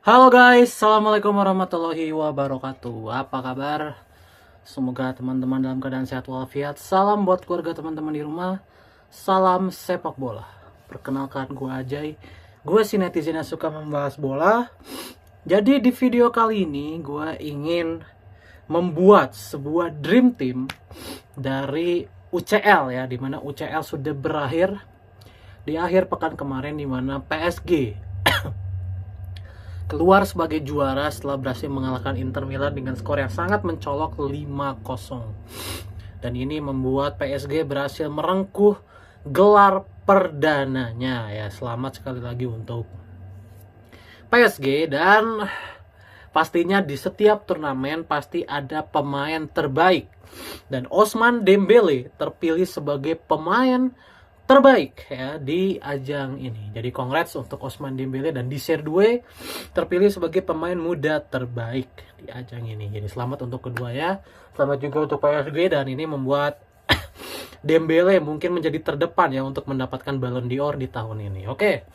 Halo guys, Assalamualaikum warahmatullahi wabarakatuh. Apa kabar? Semoga teman-teman dalam keadaan sehat walafiat. Salam buat keluarga teman-teman di rumah. Salam sepak bola. Perkenalkan gue Ajay. Gue si netizen yang suka membahas bola. Jadi di video kali ini gue ingin membuat sebuah dream team dari UCL ya, dimana UCL sudah berakhir di akhir pekan kemarin, dimana PSG keluar sebagai juara setelah berhasil mengalahkan Inter Milan dengan skor yang sangat mencolok 5-0. Dan ini membuat PSG berhasil merengkuh gelar perdananya ya. Selamat sekali lagi untuk PSG. Dan pastinya di setiap turnamen pasti ada pemain terbaik. Dan Ousmane Dembélé terpilih sebagai pemain terbaik ya di ajang ini. Jadi congrats untuk Ousmane Dembélé, dan Desiré terpilih sebagai pemain muda terbaik di ajang ini. Jadi selamat untuk kedua ya. Selamat juga untuk PSG, dan ini membuat Dembélé mungkin menjadi terdepan ya untuk mendapatkan Ballon d'Or di tahun ini. Oke.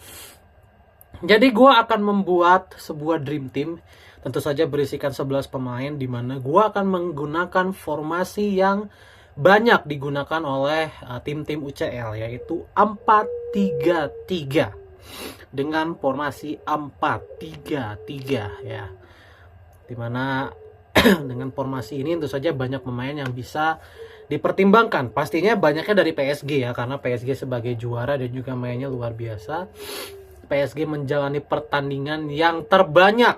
Jadi gue akan membuat sebuah dream team, tentu saja berisikan 11 pemain, di mana gue akan menggunakan formasi yang banyak digunakan oleh tim-tim UCL, yaitu 4-3-3 dengan formasi 4-3-3 ya. Dimana dengan formasi ini tentu saja banyak pemain yang bisa dipertimbangkan. Pastinya banyaknya dari PSG ya, karena PSG sebagai juara dan juga mainnya luar biasa. PSG menjalani pertandingan yang terbanyak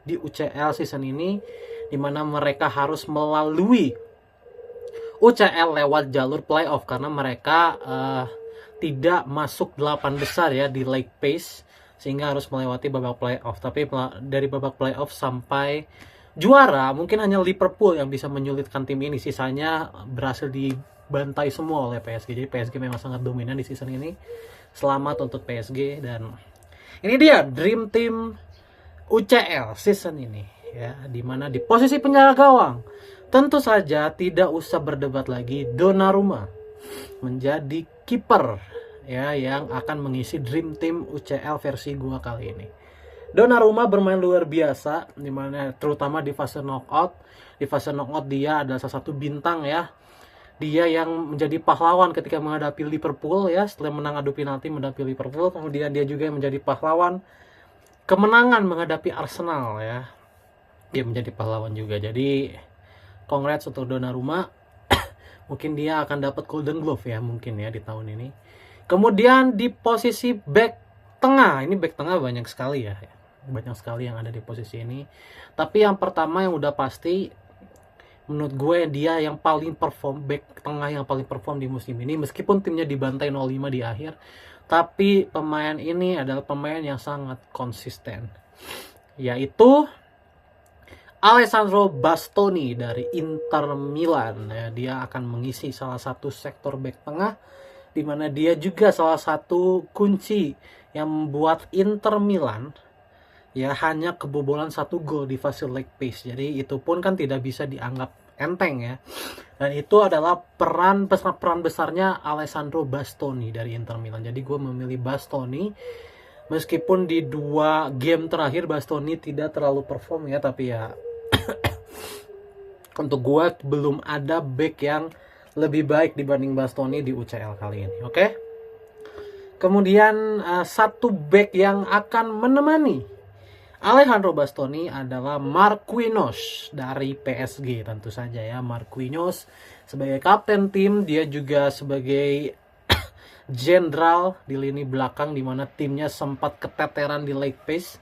di UCL season ini, dimana mereka harus melalui UCL lewat jalur playoff karena mereka tidak masuk 8 besar ya di League Pace, sehingga harus melewati babak playoff. Tapi dari babak playoff sampai juara mungkin hanya Liverpool yang bisa menyulitkan tim ini, sisanya berhasil dibantai semua oleh PSG. Jadi PSG memang sangat dominan di season ini. Selamat untuk PSG. Dan ini dia dream team UCL season ini ya, dimana di posisi penjaga gawang tentu saja tidak usah berdebat lagi, Donnarumma menjadi kiper ya yang akan mengisi dream team UCL versi gua kali ini. Donnarumma bermain luar biasa, dimana terutama di fase knockout. Di fase knockout dia adalah salah satu bintang ya. Dia yang menjadi pahlawan ketika menghadapi Liverpool ya, setelah menang adu penalti menghadapi Liverpool. Kemudian dia juga menjadi pahlawan kemenangan menghadapi Arsenal ya. Dia menjadi pahlawan juga. Jadi congrats untuk Donnarumma. Mungkin dia akan dapat Golden Glove ya mungkin ya di tahun ini. Kemudian di posisi back tengah, ini back tengah banyak sekali ya. Banyak sekali yang ada di posisi ini. Tapi yang pertama yang udah pasti menurut gue dia yang paling perform, back tengah yang paling perform di musim ini, meskipun timnya dibantai 0-5 di akhir, tapi pemain ini adalah pemain yang sangat konsisten, yaitu Alessandro Bastoni dari Inter Milan ya. Dia akan mengisi salah satu sektor back tengah, di mana dia juga salah satu kunci yang membuat Inter Milan ya hanya kebobolan 1 gol di fase leg pace. Jadi itu pun kan tidak bisa dianggap enteng ya. Dan itu adalah peran besarnya Alessandro Bastoni dari Inter Milan. Jadi gue memilih Bastoni, meskipun di 2 game terakhir Bastoni tidak terlalu perform ya, tapi ya untuk gue belum ada back yang lebih baik dibanding Bastoni di UCL kali ini. Oke. Kemudian satu back yang akan menemani Alejandro Bastoni adalah Marquinhos dari PSG tentu saja ya. Marquinhos sebagai kapten tim, dia juga sebagai jenderal di lini belakang, di mana timnya sempat keteteran di leg pace,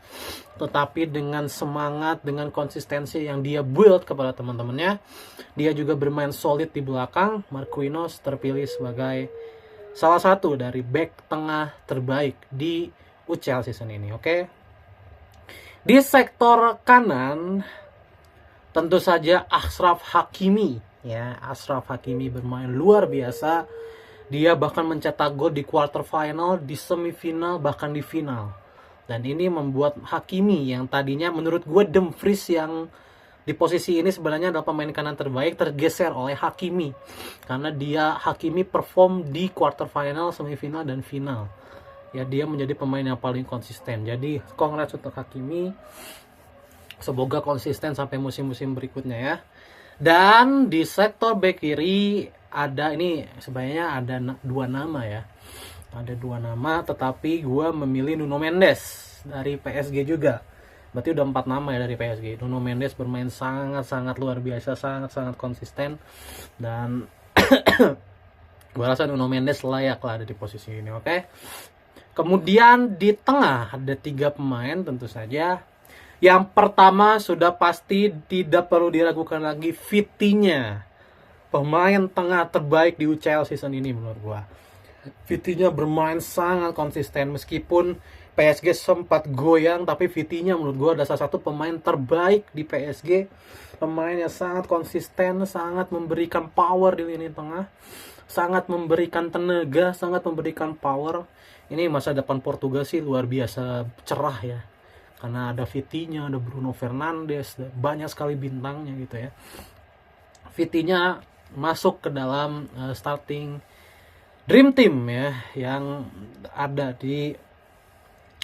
tetapi dengan semangat, dengan konsistensi yang dia build kepada teman-temannya, dia juga bermain solid di belakang. Marquinhos terpilih sebagai salah satu dari back tengah terbaik di UCL season ini. Oke. Di sektor kanan tentu saja Achraf Hakimi ya. Achraf Hakimi bermain luar biasa. Dia bahkan mencetak gol di quarter final, di semifinal, bahkan di final. Dan ini membuat Hakimi yang tadinya menurut gue Dumfries yang di posisi ini sebenarnya adalah pemain kanan terbaik, tergeser oleh Hakimi karena Hakimi perform di quarter final, semifinal, dan final. ya dia menjadi pemain yang paling konsisten. Jadi congrats untuk Hakimi, semoga konsisten sampai musim-musim berikutnya ya. Dan di sektor bek kiri ada, ini sebenarnya ada dua nama ya, ada dua nama, tetapi gue memilih Nuno Mendes dari PSG juga. Berarti udah 4 nama ya dari PSG. Nuno Mendes bermain sangat-sangat luar biasa, sangat-sangat konsisten, dan gue rasa Nuno Mendes layak lah ada di posisi ini. Oke. Kemudian di tengah ada 3 pemain tentu saja. Yang pertama sudah pasti tidak perlu diragukan lagi, Vitinha, pemain tengah terbaik di UCL season ini menurut gua. Vitinha bermain sangat konsisten, meskipun PSG sempat goyang, tapi Vitinha menurut gua adalah salah satu pemain terbaik di PSG. Pemain yang sangat konsisten, sangat memberikan power di lini tengah, sangat memberikan tenaga, sangat memberikan power. Ini masa depan Portugal sih luar biasa cerah ya, karena ada Vitinha, ada Bruno Fernandes, banyak sekali bintangnya gitu ya. Vitinha masuk ke dalam starting dream team ya, yang ada di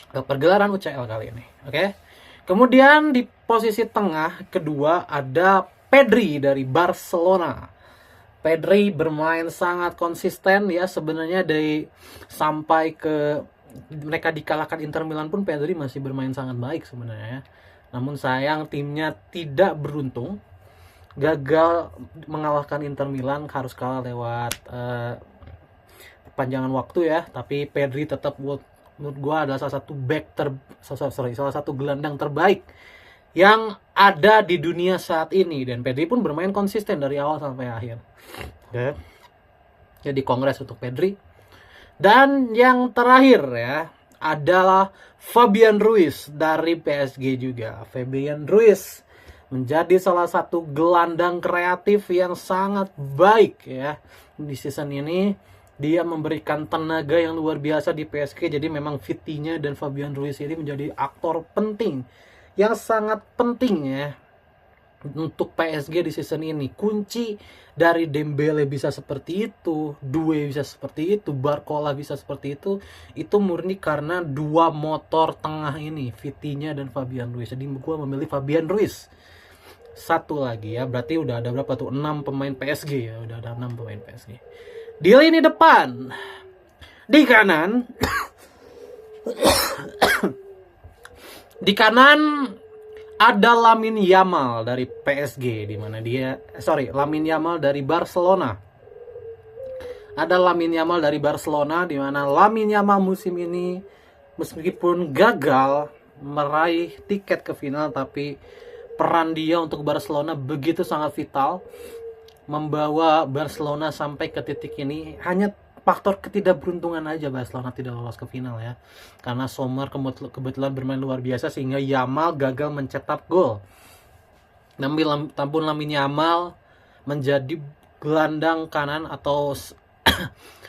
pergelaran UCL kali ini. Oke. Kemudian di posisi tengah kedua ada Pedri dari Barcelona. Pedri bermain sangat konsisten ya, sebenarnya dari sampai ke mereka dikalahkan Inter Milan pun Pedri masih bermain sangat baik sebenarnya. Namun sayang timnya tidak beruntung, gagal mengalahkan Inter Milan, harus kalah lewat perpanjangan waktu ya. Tapi Pedri tetap menurut gue adalah salah satu gelandang terbaik yang ada di dunia saat ini, dan Pedri pun bermain konsisten dari awal sampai akhir. Oke. Jadi kongres untuk Pedri. Dan yang terakhir ya adalah Fabian Ruiz dari PSG juga. Fabian Ruiz menjadi salah satu gelandang kreatif yang sangat baik ya di season ini. Dia memberikan tenaga yang luar biasa di PSG. Jadi memang Vitinha dan Fabian Ruiz ini menjadi aktor penting, yang sangat penting ya untuk PSG di season ini. Kunci dari Dembele bisa seperti itu, Doué bisa seperti itu, Barcola bisa seperti itu murni karena dua motor tengah ini, Vitinha dan Fabian Ruiz. Jadi gue memilih Fabian Ruiz. Satu lagi ya, berarti udah ada berapa tuh? 6 pemain PSG ya, udah ada 6 pemain PSG. Di lini depan, di kanan di kanan ada Lamine Yamal dari PSG, di mana Lamine Yamal dari Barcelona. Ada Lamine Yamal dari Barcelona, di mana Lamine Yamal musim ini meskipun gagal meraih tiket ke final, tapi peran dia untuk Barcelona begitu sangat vital, membawa Barcelona sampai ke titik ini. Hanya faktor ketidakberuntungan aja Barcelona tidak lolos ke final ya, karena Sommer kebetulan bermain luar biasa sehingga Yamal gagal mencetak gol. Namun Lamine Yamal menjadi gelandang kanan atau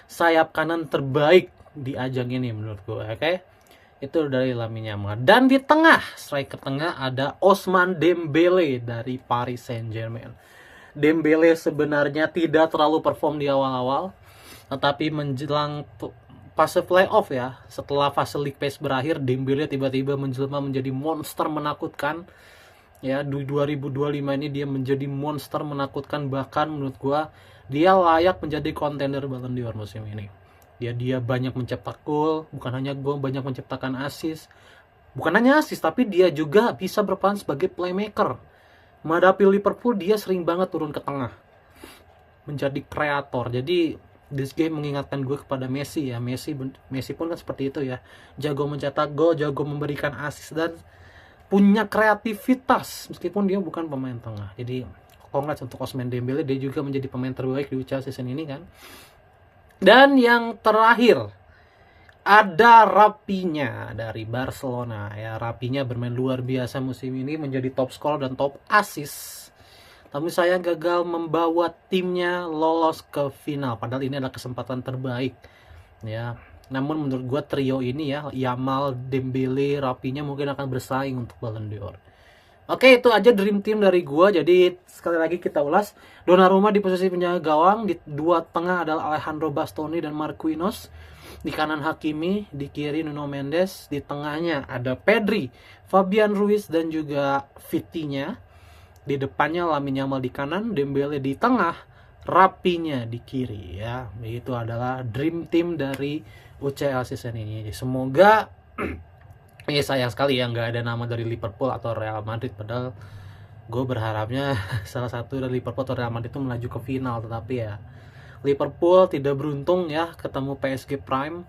sayap kanan terbaik di ajang ini menurut gue. Oke? Itu dari Lamine Yamal. Dan di tengah, striker tengah ada Ousmane Dembele dari Paris Saint-Germain. Dembele sebenarnya tidak terlalu perform di awal-awal, tetapi menjelang fase playoff ya, setelah fase league phase berakhir, Dembele tiba-tiba menjelma menjadi monster menakutkan. Ya, di 2025 ini dia menjadi monster menakutkan, bahkan menurut gua dia layak menjadi kontender Ballon d'Or musim ini. Dia banyak mencetak gol, bukan hanya gol, banyak menciptakan assist. Bukan hanya assist, tapi dia juga bisa berperan sebagai playmaker. Menghadapi Liverpool dia sering banget turun ke tengah, menjadi kreator. Jadi this game mengingatkan gue kepada Messi ya. Messi pun kan seperti itu ya, jago mencetak gol, jago memberikan assist, dan punya kreativitas meskipun dia bukan pemain tengah. Jadi congrats untuk Ousmane Dembele, dia juga menjadi pemain terbaik di UCL season ini kan. Dan yang terakhir ada Rafinha dari Barcelona ya. Rafinha bermain luar biasa musim ini, menjadi top scorer dan top assist. Tapi saya gagal membawa timnya lolos ke final, padahal ini adalah kesempatan terbaik ya. Namun menurut gua trio ini ya, Yamal, Dembele, Rafinha mungkin akan bersaing untuk Ballon d'Or. Oke, itu aja dream team dari gua. Jadi sekali lagi kita ulas. Donnarumma di posisi penjaga gawang, di dua tengah adalah Alejandro Bastoni dan Marquinhos. Di kanan Hakimi, di kiri Nuno Mendes, di tengahnya ada Pedri, Fabian Ruiz dan juga Vitinha. Di depannya Lamine Yamal di kanan, Dembele di tengah, Rapinya di kiri ya. Itu adalah dream team dari UCL season ini. Semoga ini sayang sekali ya nggak ada nama dari Liverpool atau Real Madrid, padahal gue berharapnya salah satu dari Liverpool atau Real Madrid itu melaju ke final, tetapi ya Liverpool tidak beruntung ya ketemu PSG Prime.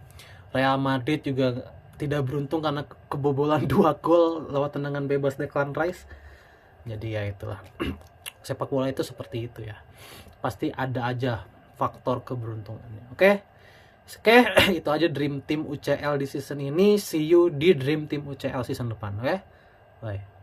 Real Madrid juga tidak beruntung karena kebobolan 2 gol lewat tendangan bebas Declan Rice. Jadi ya itulah. Sepak bola itu seperti itu ya. Pasti ada aja faktor keberuntungannya. Oke. Itu aja Dream Team UCL di season ini. See you di Dream Team UCL season depan. Oke. Bye.